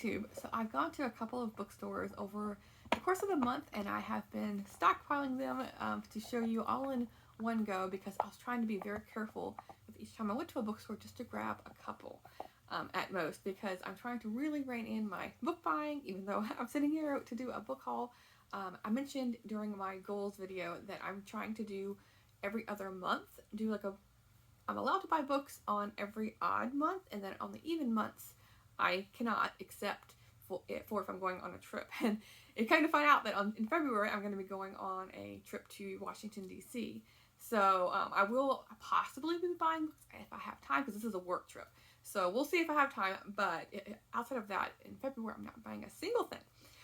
BookTube. So I've gone to a couple of bookstores over the course of the month, and I have been stockpiling them to show you all in one go because I was trying to be very careful with each time I went to a bookstore just to grab a couple at most, because I'm trying to really rein in my book buying, even though I'm sitting here to do a book haul. I mentioned during my goals video that I'm trying to do every other month, I'm allowed to buy books on every odd month, and then on the even months, I cannot, except for if I'm going on a trip. And you kind of find out that in February, I'm going to be going on a trip to Washington, D.C. So I will possibly be buying books if I have time, because this is a work trip. So we'll see if I have time, but outside of that, in February, I'm not buying a single thing.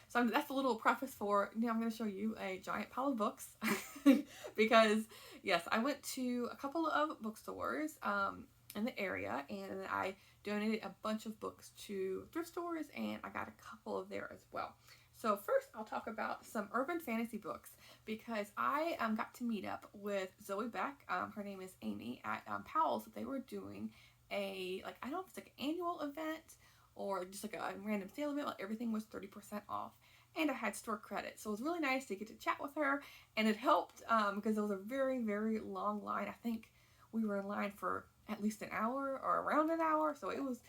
So that's a little preface for, now I'm going to show you a giant pile of books because, yes, I went to a couple of bookstores in the area, and I donated a bunch of books to thrift stores, and I got a couple of there as well. So first, I'll talk about some urban fantasy books because I got to meet up with Zoe Beck. Her name is Amy at Powell's. They were doing I don't know if it's like an annual event or just like a random sale event. Like everything was 30% off, and I had store credit, so it was really nice to get to chat with her, and it helped because it was a very, very long line. I think we were in line for at least an hour or around an hour, so it was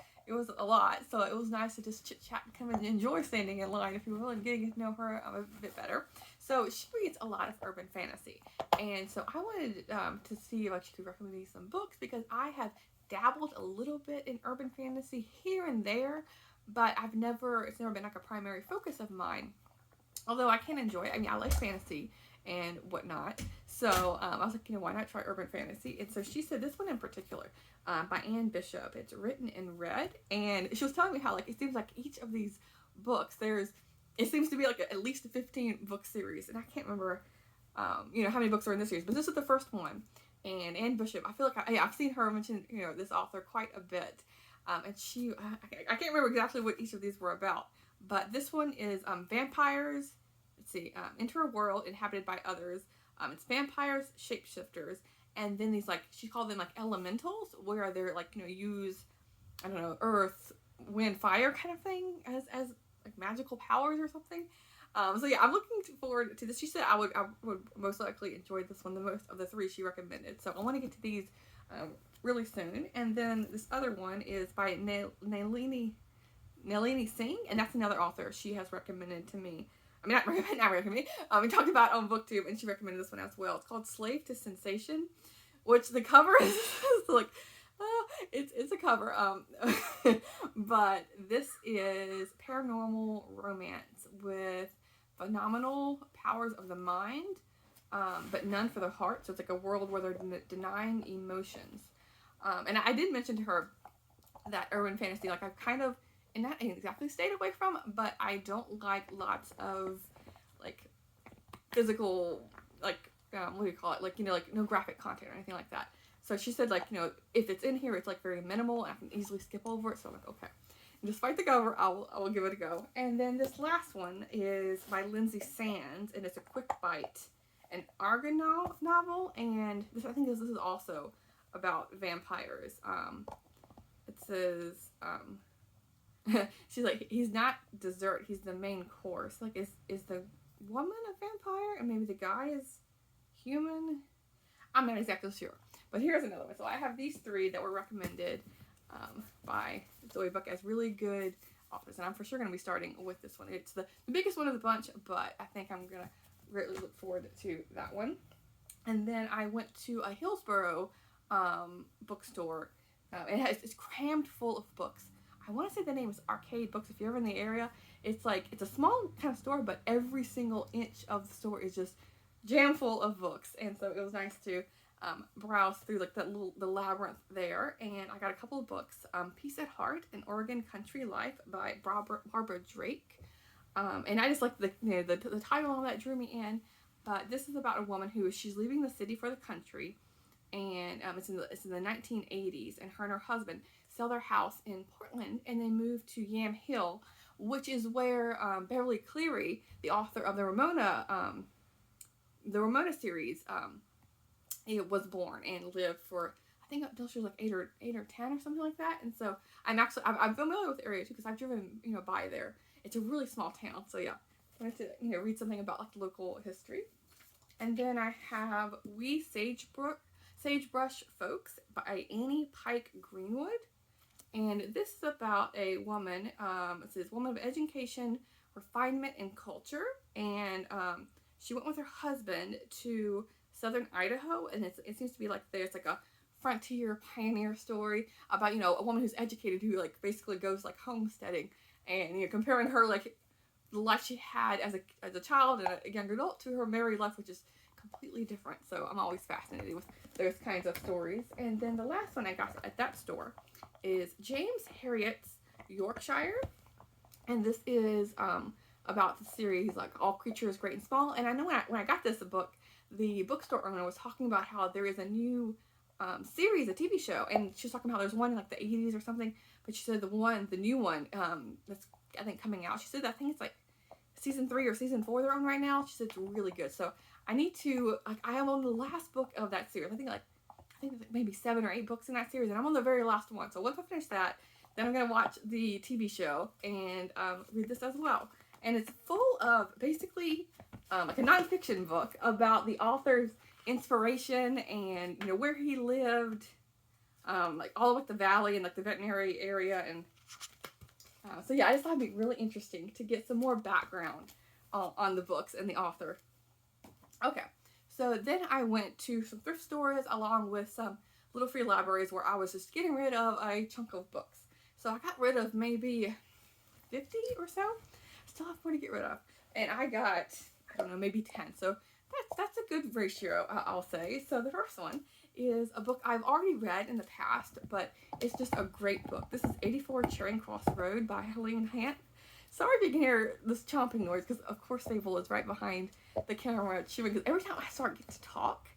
a lot. So it was nice to just chit chat and kind of enjoy standing in line, if you will, and getting to know her a bit better. So she reads a lot of urban fantasy, and so I wanted to see if she could recommend me some books, because I have dabbled a little bit in urban fantasy here and there, but it's never been like a primary focus of mine. Although I can enjoy it. I mean, I like fantasy and whatnot. So I was like, why not try urban fantasy? And so she said this one in particular by Anne Bishop. It's written in red, and she was telling me how it seems like each of these books it seems to be like at least a 15 book series, and I can't remember how many books are in this series, but this is the first one. And Anne Bishop, I feel like I've seen her mention this author quite a bit, and I can't remember exactly what each of these were about, but this one is vampires. Let's see, enter a world inhabited by others. It's vampires, shapeshifters, and then these she called them elementals, where they're use, I don't know, earth, wind, fire kind of thing as magical powers or something. So yeah, I'm looking forward to this. She said I would most likely enjoy this one the most of the three she recommended. So I want to get to these really soon. And then this other one is by Nalini Singh, and that's another author she has recommended to me. I mean, not recommended. We talked about on BookTube, and she recommended this one as well. It's called Slave to Sensation, which the cover is it's a cover. But this is paranormal romance with phenomenal powers of the mind, but none for the heart. So it's like a world where they're denying emotions. And I did mention to her that urban fantasy, I've kind of, and not exactly stayed away from, but I don't like lots of physical, what do you call it? No graphic content or anything like that. So she said, if it's in here, it's very minimal, and I can easily skip over it. So I'm like, okay. And despite the cover, I will give it a go. And then this last one is by Lindsay Sands, and it's a quick bite, an Argonaut novel, and I think this is also about vampires. It says, she's like, he's not dessert, he's the main course. Is the woman a vampire, and maybe the guy is human? I'm not exactly sure. But here's another one. So I have these three that were recommended by Zoe Buck as really good authors, and I'm for sure going to be starting with this one. It's the biggest one of the bunch, but I think I'm going to greatly look forward to that one. And then I went to a Hillsboro bookstore. It's crammed full of books. I want to say the name is Arcade Books. If you're ever in the area, it's a small kind of store, but every single inch of the store is just jam full of books. And so it was nice to browse through the labyrinth there, and I got a couple of books. Peace at Heart, An Oregon Country Life by Barbara Drake, and I just like the title on that drew me in. But this is about a woman she's leaving the city for the country, and it's in the 1980s, and her and her husband sell their house in Portland, and they move to Yam Hill, which is where Beverly Cleary, the author of the Ramona series, it was born and lived for, I I think until she was like 8 or 10 or something like that. And so I'm familiar with the area too because I've driven by there. It's a really small town, so yeah, I wanted to read something about like local history. And then I have We Sagebrush Folks by Annie Pike Greenwood. And this is about a woman, it says woman of education, refinement, and culture. And she went with her husband to southern Idaho, and it seems to be like there's like a frontier pioneer story about a woman who's educated who like basically goes like homesteading, and comparing her like the life she had as a child and a young adult to her married life, which is completely different. So I'm always fascinated with those kinds of stories. And then the last one I got at that store is James Herriot's Yorkshire, and this is about the series like All Creatures Great and Small. And I know when I got this book, the bookstore owner was talking about how there is a new series, a TV show, and she was talking about there's one in like the 80s or something, but she said the new one that's I think coming out, she said I think it's like season 3 or season 4 they're on right now. She said it's really good, so I need to I am on the last book of that series. I think maybe 7 or 8 books in that series, and I'm on the very last one. So once I finish that, then I'm gonna watch the TV show and read this as well. And it's full of basically like a nonfiction book about the author's inspiration and where he lived, like all over the valley and like the veterinary area, and so yeah, I just thought it'd be really interesting to get some more background on the books and the author. Okay, so then I went to some thrift stores along with some little free libraries where I was just getting rid of a chunk of books. So I got rid of maybe 50 or so. Still have more to get rid of, and I got maybe 10. So that's a good ratio, I'll say. So the first one is a book I've already read in the past, but it's just a great book. This is 84 Charing Cross Road by Helene Hant. Sorry if you can hear this chomping noise, because of course Sable is right behind the camera chewing, because every time I start to talk,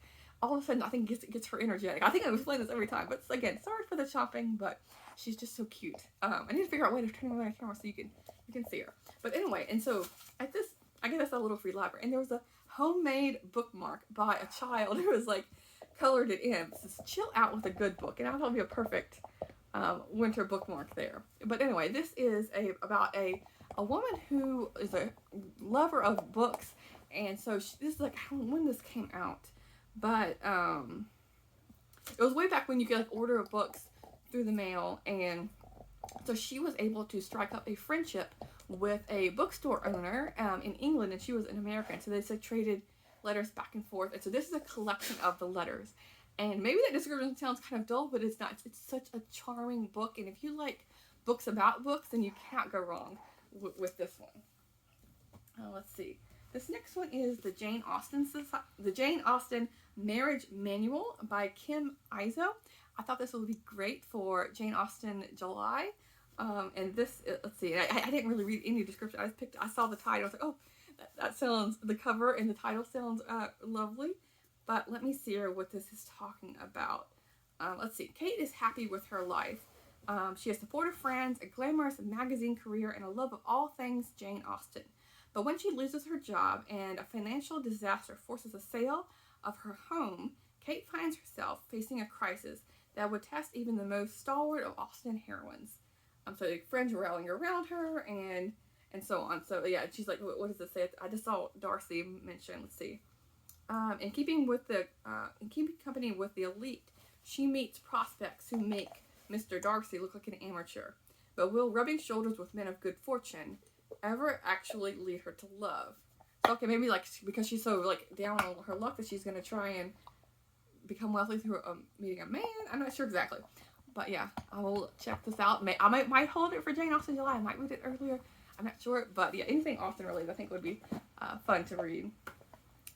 all of a sudden I think it gets her energetic. I think I explain this every time, but again, sorry for the chomping, but she's just so cute. I need to figure out a way to turn around the camera so you can see her. But anyway, and so at this, I guess that's a little free library, and there was a homemade bookmark by a child who was like colored it in. It says chill out with a good book, and I thought it would be a perfect winter bookmark there. But anyway, this is about a woman who is a lover of books, and so this is like, I don't know when this came out, but it was way back when you could like order books through the mail, and so she was able to strike up a friendship with a bookstore owner in England, and she was an American, so they traded letters back and forth. And so this is a collection of the letters, and maybe that description sounds kind of dull, but it's not. It's such a charming book, and if you like books about books, then you can't go wrong with this one. Let's see. This next one is the Jane Austen Marriage Manual by Kim Izzo. I thought this would be great for Jane Austen July. And this, let's see, I didn't really read any description. I saw the title. I was like, oh, that sounds, the cover and the title sounds lovely. But let me see here what this is talking about. Let's see. Kate is happy with her life. She has supportive friends, a glamorous magazine career, and a love of all things Jane Austen. But when she loses her job and a financial disaster forces a sale of her home, Kate finds herself facing a crisis that would test even the most stalwart of Austen heroines. So friends rallying around her and so on. So yeah, she's like, what does it say? I just saw Darcy mention. Let's see. In keeping company with the elite, she meets prospects who make Mr. Darcy look like an amateur. But will rubbing shoulders with men of good fortune ever actually lead her to love? So, okay, maybe like because she's so like down on her luck that she's gonna try and become wealthy through meeting a man. I'm not sure exactly. But yeah, I will check this out. I might hold it for Jane Austen July. I might read it earlier. I'm not sure. But yeah, anything Austen related I think would be fun to read.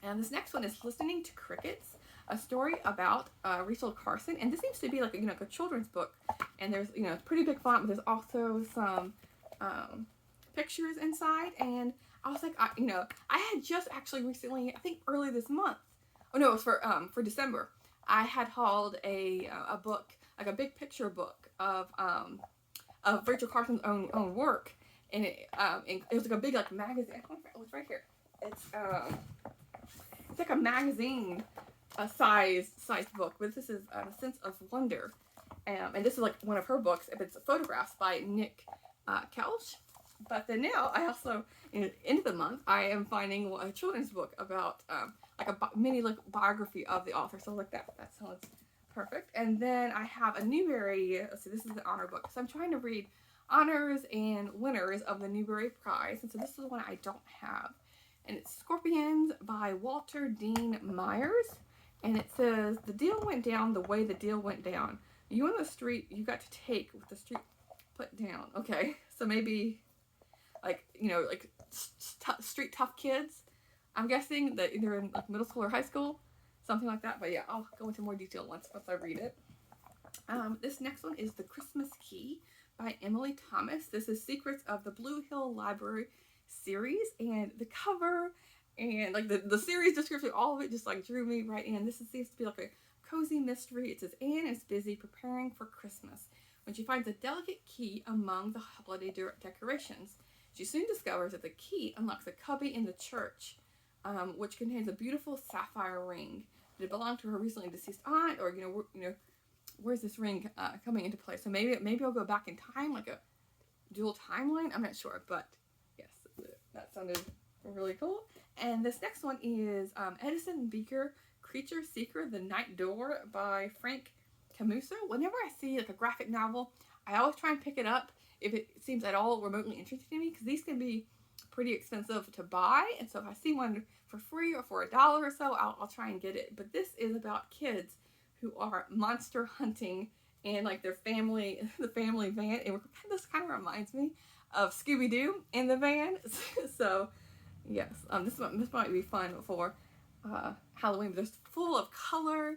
And this next one is Listening to Crickets, a story about Rachel Carson. And this seems to be like a children's book. And there's it's pretty big font, but there's also some pictures inside. And I was like, I had just actually recently, I think early this month. Oh no, it was for December. I had hauled a book, like a big picture book of Rachel Carson's own work, and it was like a big like magazine. It was right here. It's like a magazine a sized book, but this is A Sense of Wonder. And this is like one of her books. It's photographs by Nick Kelch. But then now I also, end of the month, I am finding a children's book about like a mini like biography of the author. So like that sounds perfect. And then I have a Newbery. Let's see, this is the honor book. So I'm trying to read honors and winners of the Newbery Prize. And so this is one I don't have. And it's Scorpions by Walter Dean Myers. And it says, the deal went down the way the deal went down. You on the street, you got to take what the street put down. Okay, so maybe like, like street tough kids. I'm guessing that either in like middle school or high school, something like that. But yeah, I'll go into more detail once I read it. This next one is The Christmas Key by Emily Thomas. This is Secrets of the Blue Hill Library series, and the cover and like the series description, all of it just like drew me right in. This seems to be like a cozy mystery. It says Anne is busy preparing for Christmas when she finds a delicate key among the holiday decorations. She soon discovers that the key unlocks a cubby in the church, which contains a beautiful sapphire ring. Did it belong to her recently deceased aunt, or where's this ring coming into play? So maybe I'll go back in time, like a dual timeline. I'm not sure, but yes, that sounded really cool. And this next one is Edison Beaker, Creature Seeker: The Night Door by Frank Camuso. Whenever I see like a graphic novel, I always try and pick it up if it seems at all remotely interesting to me, because these can be pretty expensive to buy. And so if I see one for free or for $1 or so, I'll try and get it. But this is about kids who are monster hunting and like their family, the family van. And this kind of reminds me of Scooby-Doo in the van. So yes, this might be fun for Halloween. But it's full of color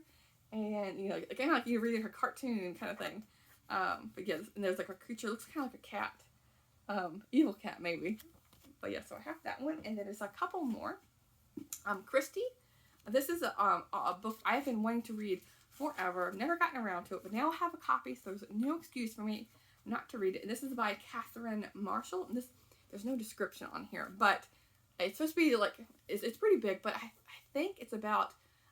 and again, like you're reading her cartoon kind of thing. But yes, and there's like a creature, looks kind of like a cat, evil cat maybe. But yeah, so I have that one, and then there's a couple more. Christie. This is a book I've been wanting to read forever. I've never gotten around to it, but now I have a copy, so there's no excuse for me not to read it. And this is by Catherine Marshall. And there's no description on here, but it's supposed to be like it's pretty big. But I think it's about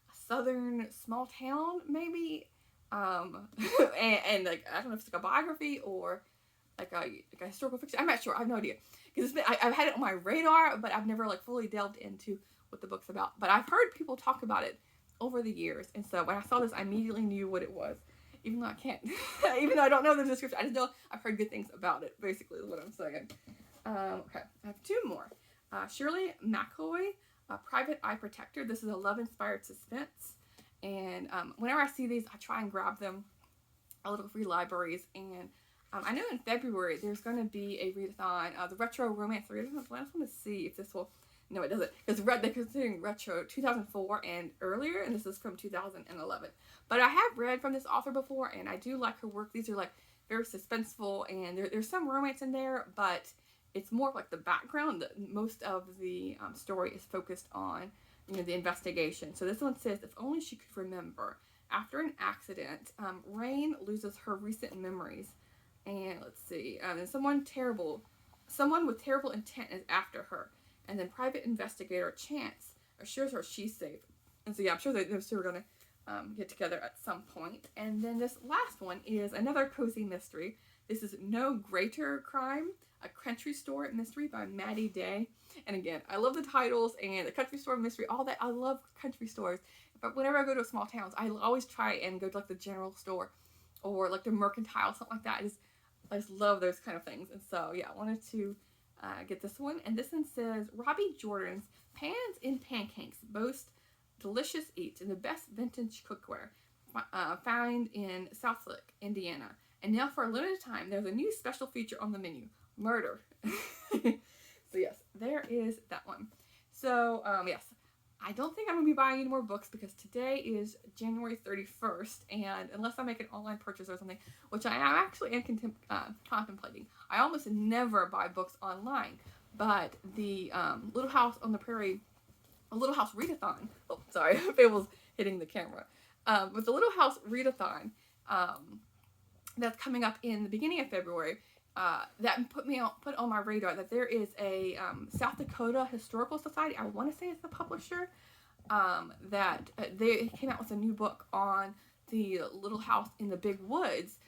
a southern small town, maybe. And like I don't know if it's like a biography or like a historical fiction. I'm not sure. I have no idea, because I've had it on my radar, but I've never like fully delved into what the book's about. But I've heard people talk about it over the years, and so when I saw this, I immediately knew what it was, even though I can't, even though I don't know the description. I just know I've heard good things about it. Basically, is what I'm saying. Okay, I have two more. Shirley McCoy, Private Eye Protector. This is a love-inspired suspense. And whenever I see these, I try and grab them at little free libraries. And I know in February there's going to be a readathon, the Retro Romance Readathon. I just want to see if this will. No, it doesn't, because they're considering retro 2004 and earlier, and this is from 2011. But I have read from this author before, and I do like her work. These are like very suspenseful, and there's some romance in there, but it's more like the background. Most of the story is focused on the investigation. So this one says, if only she could remember. After an accident, Rain loses her recent memories. And let's see, and someone with terrible intent is after her. And then private investigator Chance assures her she's safe. And so yeah, I'm sure those two are going to get together at some point. And then this last one is another cozy mystery. This is No Greater Crime, a country store mystery by Maddie Day. And again, I love the titles and the country store mystery, all that. I love country stores. But whenever I go to small towns, I always try and go to like the general store or like the mercantile, something like that. I just love those kind of things. And so yeah, I wanted to get this one. And this one says, Robbie Jordan's Pans and Pancakes boast delicious eats and the best vintage cookware found in Southlake, Indiana. And now for a limited time, there's a new special feature on the menu, murder. So yes, there is that one. So yes, I don't think I'm going to be buying any more books because today is January 31st, and unless I make an online purchase or something, which I actually am contemplating, I almost never buy books online. But the Little House on the Prairie, a Little House Readathon, oh sorry, Fable's hitting the camera, with the Little House Readathon that's coming up in the beginning of February, that put on my radar that there is a South Dakota Historical Society. I want to say it's the publisher, that they came out with a new book on the Little House in the Big Woods,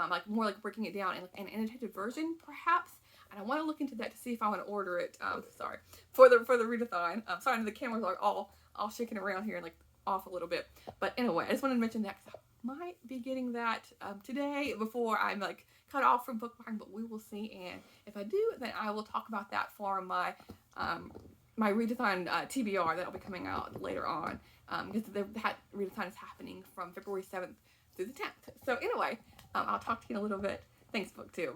like more like breaking it down in like an annotated version, perhaps. And I want to look into that to see if I want to order it. Sorry for the readathon. Sorry, the cameras are all shaking around here and like off a little bit. But anyway, I just wanted to mention that because I might be getting that today before I'm like cut off from book buying, but we will see. And if I do, then I will talk about that for my my readathon TBR that'll be coming out later on, because that readathon is happening from February 7th through the 10th. So anyway, I'll talk to you in a little bit. Thanks, BookTube.